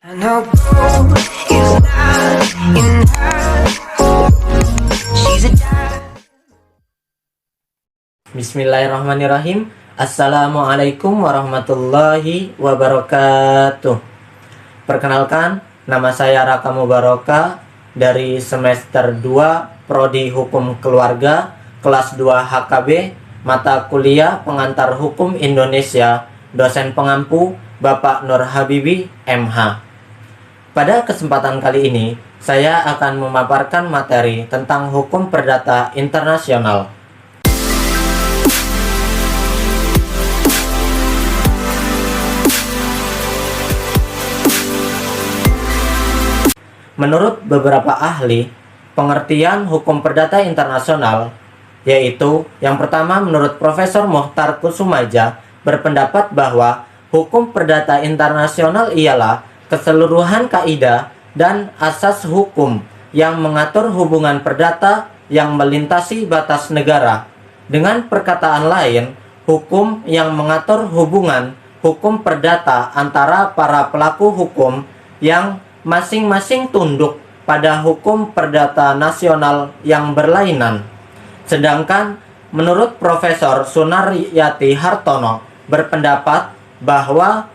I know gold is not in her. She's a diamond. Bismillahirrahmanirrahim. Assalamualaikum warahmatullahi wabarakatuh. Perkenalkan, nama saya Raka Mubaroka dari semester 2 Prodi Hukum Keluarga kelas 2 HKB, mata kuliah Pengantar Hukum Indonesia, dosen pengampu Bapak Nur Habibi MH. Pada kesempatan kali ini, saya akan memaparkan materi tentang hukum perdata internasional. Menurut beberapa ahli, pengertian hukum perdata internasional yaitu yang pertama, menurut Profesor Mohtar Kusumaja berpendapat bahwa hukum perdata internasional ialah keseluruhan kaidah dan asas hukum yang mengatur hubungan perdata yang melintasi batas negara. Dengan perkataan lain, hukum yang mengatur hubungan hukum perdata antara para pelaku hukum yang masing-masing tunduk pada hukum perdata nasional yang berlainan. Sedangkan menurut Profesor Sunaryati Hartono berpendapat bahwa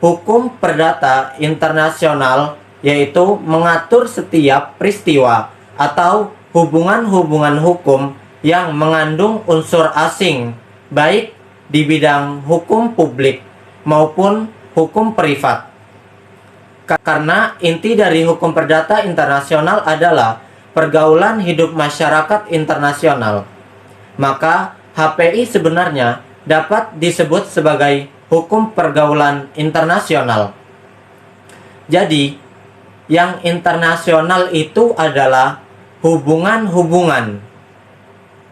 hukum perdata internasional yaitu mengatur setiap peristiwa atau hubungan-hubungan hukum yang mengandung unsur asing, baik di bidang hukum publik maupun hukum privat. Karena inti dari hukum perdata internasional adalah pergaulan hidup masyarakat internasional, maka HPI sebenarnya dapat disebut sebagai hukum pergaulan internasional. Jadi, yang internasional itu adalah hubungan-hubungan.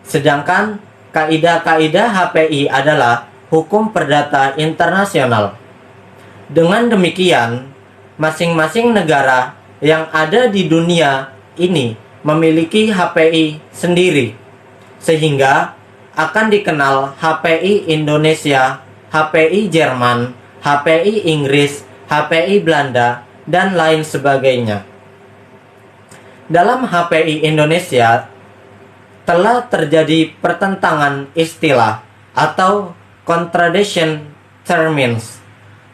Sedangkan kaidah-kaidah HPI adalah hukum perdata internasional. Dengan demikian, masing-masing negara yang ada di dunia ini memiliki HPI sendiri, sehingga akan dikenal HPI Indonesia, HPI Jerman, HPI Inggris, HPI Belanda, dan lain sebagainya. Dalam HPI Indonesia telah terjadi pertentangan istilah atau contradiction terms.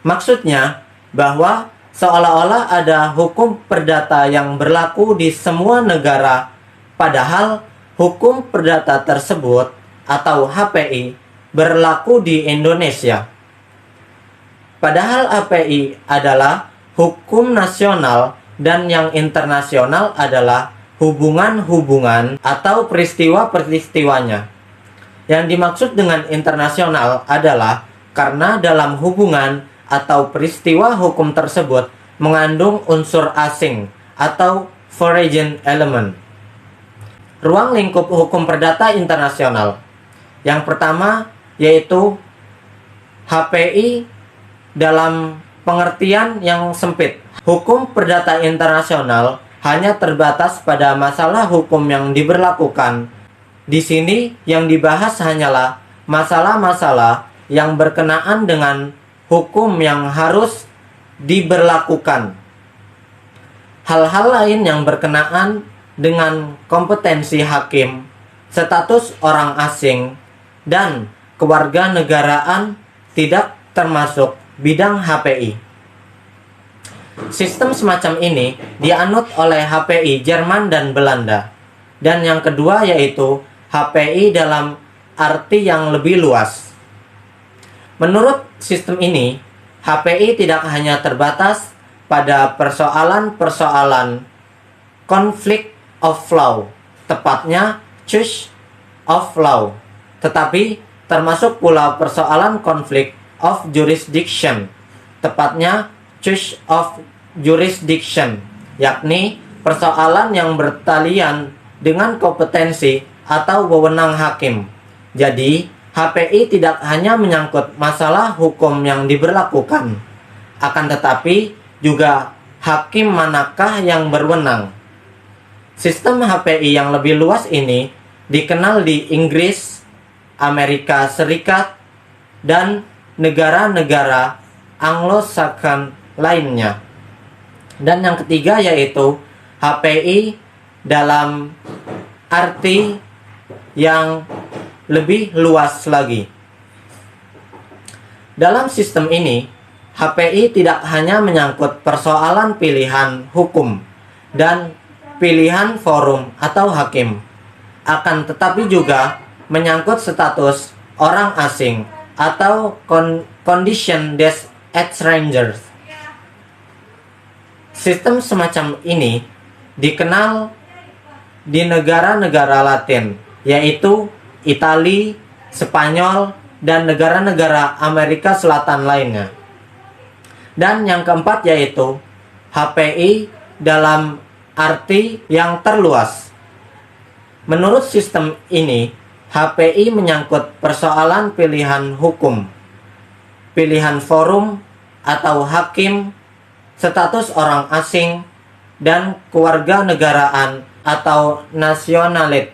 Maksudnya bahwa seolah-olah ada hukum perdata yang berlaku di semua negara, padahal hukum perdata tersebut atau HPI berlaku di Indonesia. Padahal HPI adalah hukum nasional dan yang internasional adalah hubungan-hubungan atau peristiwa-peristiwanya. Yang dimaksud dengan internasional adalah karena dalam hubungan atau peristiwa hukum tersebut mengandung unsur asing atau foreign element. Ruang lingkup hukum perdata internasional. Yang pertama yaitu HPI dalam pengertian yang sempit. Hukum perdata internasional hanya terbatas pada masalah hukum yang diberlakukan. Di sini yang dibahas hanyalah masalah-masalah yang berkenaan dengan hukum yang harus diberlakukan. Hal-hal lain yang berkenaan dengan kompetensi hakim, status orang asing, dan kewarganegaraan tidak termasuk bidang HPI. Sistem semacam ini dianut oleh HPI Jerman dan Belanda. Dan yang kedua yaitu HPI dalam arti yang lebih luas. Menurut sistem ini, HPI tidak hanya terbatas pada persoalan-persoalan conflict of law, tepatnya choice of law, tetapi termasuk pula persoalan konflik of jurisdiction, tepatnya choice of jurisdiction, yakni persoalan yang bertalian dengan kompetensi atau wewenang hakim. Jadi, HPI tidak hanya menyangkut masalah hukum yang diberlakukan, akan tetapi juga hakim manakah yang berwenang. Sistem HPI yang lebih luas ini dikenal di Inggris, Amerika Serikat, dan negara-negara Anglo-Saxon lainnya. Dan yang ketiga yaitu HPI dalam arti yang lebih luas lagi. Dalam sistem ini, HPI tidak hanya menyangkut persoalan pilihan hukum dan pilihan forum atau hakim, akan tetapi juga menyangkut status orang asing atau condition as strangers. Sistem semacam ini dikenal di negara-negara Latin, yaitu Italia, Spanyol, dan negara-negara Amerika Selatan lainnya. Dan yang keempat yaitu HPI dalam arti yang terluas. Menurut sistem ini, HPI menyangkut persoalan pilihan hukum, pilihan forum atau hakim, status orang asing, dan kewarganegaraan atau nasionalit.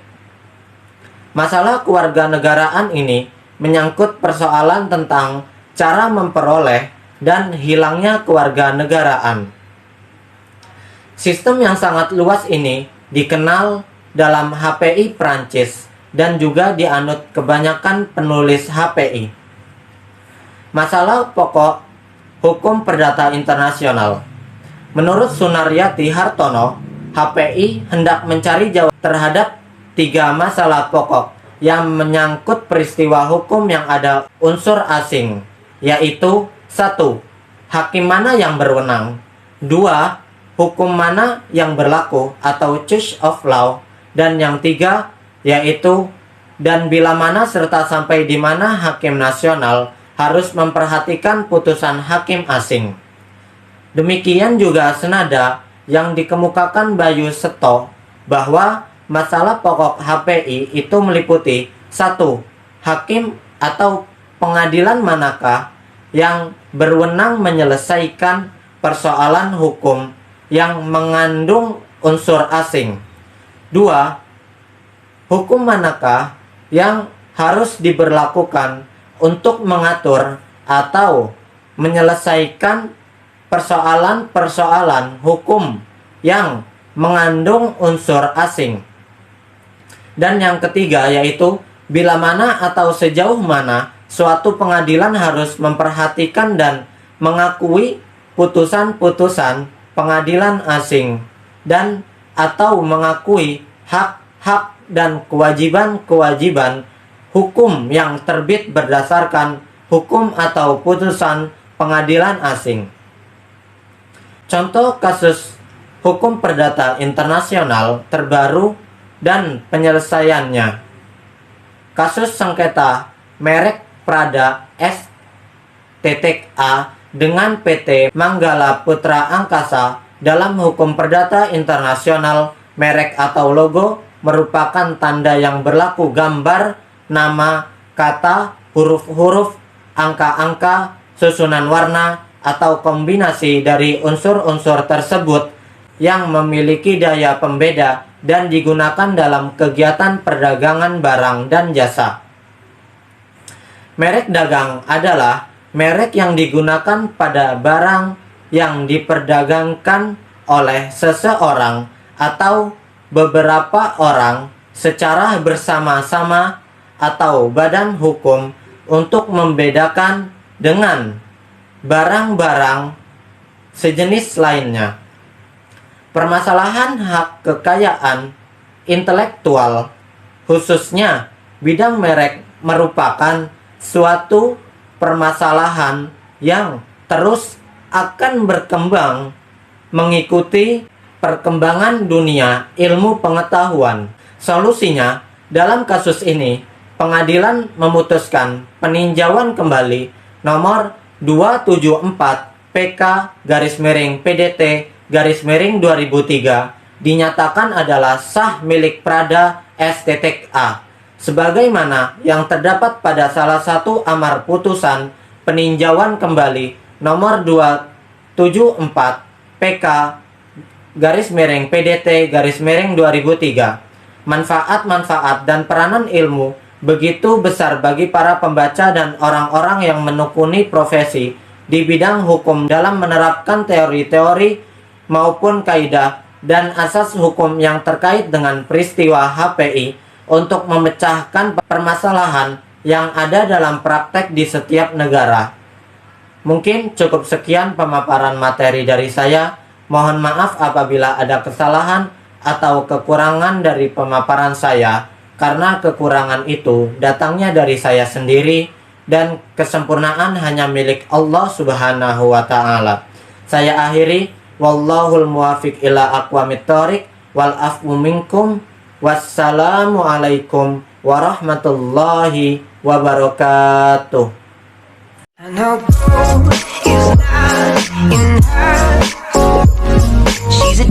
Masalah kewarganegaraan ini menyangkut persoalan tentang cara memperoleh dan hilangnya kewarganegaraan. Sistem yang sangat luas ini dikenal dalam HPI Prancis dan juga dianut kebanyakan penulis HPI. Masalah pokok hukum perdata internasional. Menurut Sunaryati Hartono, HPI hendak mencari jawaban terhadap 3 masalah pokok yang menyangkut peristiwa hukum yang ada unsur asing, yaitu 1. Hakim mana yang berwenang, 2. Hukum mana yang berlaku atau choice of law, dan yang 3 yaitu dan bila mana serta sampai di mana hakim nasional harus memperhatikan putusan hakim asing. Demikian juga senada yang dikemukakan Bayu Seto bahwa masalah pokok HPI itu meliputi 1. Hakim atau pengadilan manakah yang berwenang menyelesaikan persoalan hukum yang mengandung unsur asing. 2. Hukum manakah yang harus diberlakukan untuk mengatur atau menyelesaikan persoalan-persoalan hukum yang mengandung unsur asing. Dan yang ketiga yaitu bila mana atau sejauh mana suatu pengadilan harus memperhatikan dan mengakui putusan-putusan pengadilan asing dan atau mengakui hak-hak dan kewajiban-kewajiban hukum yang terbit berdasarkan hukum atau putusan pengadilan asing. Contoh kasus hukum perdata internasional terbaru dan penyelesaiannya. Kasus sengketa merek Prada STTK dengan PT Manggala Putra Angkasa dalam hukum perdata internasional. Merek atau logo merupakan tanda yang berlaku gambar, nama, kata, huruf-huruf, angka-angka, susunan warna, atau kombinasi dari unsur-unsur tersebut yang memiliki daya pembeda dan digunakan dalam kegiatan perdagangan barang dan jasa. Merek dagang adalah merek yang digunakan pada barang yang diperdagangkan oleh seseorang atau beberapa orang secara bersama-sama atau badan hukum untuk membedakan dengan barang-barang sejenis lainnya. Permasalahan hak kekayaan intelektual, khususnya bidang merek, merupakan suatu permasalahan yang terus akan berkembang mengikuti perkembangan dunia ilmu pengetahuan. Solusinya, dalam kasus ini, pengadilan memutuskan peninjauan kembali nomor 274 PK-PDT-2003 dinyatakan adalah sah milik Prada STTK, sebagaimana yang terdapat pada salah satu amar putusan peninjauan kembali nomor 274 PK-PDT-2003. Manfaat-manfaat dan peranan ilmu begitu besar bagi para pembaca dan orang-orang yang menekuni profesi di bidang hukum dalam menerapkan teori-teori maupun kaidah dan asas hukum yang terkait dengan peristiwa HPI untuk memecahkan permasalahan yang ada dalam praktek di setiap negara. Mungkin cukup sekian pemaparan materi dari saya. Mohon maaf apabila ada kesalahan atau kekurangan dari pemaparan saya, karena kekurangan itu datangnya dari saya sendiri dan kesempurnaan hanya milik Allah Subhanahu wa Ta'ala. Saya akhiri, wallahul muwafiq ila aqwamit thoriq, wal afwu minkum, wassalamu alaikum warahmatullahi wabarakatuh. I know blue is not in her. She's a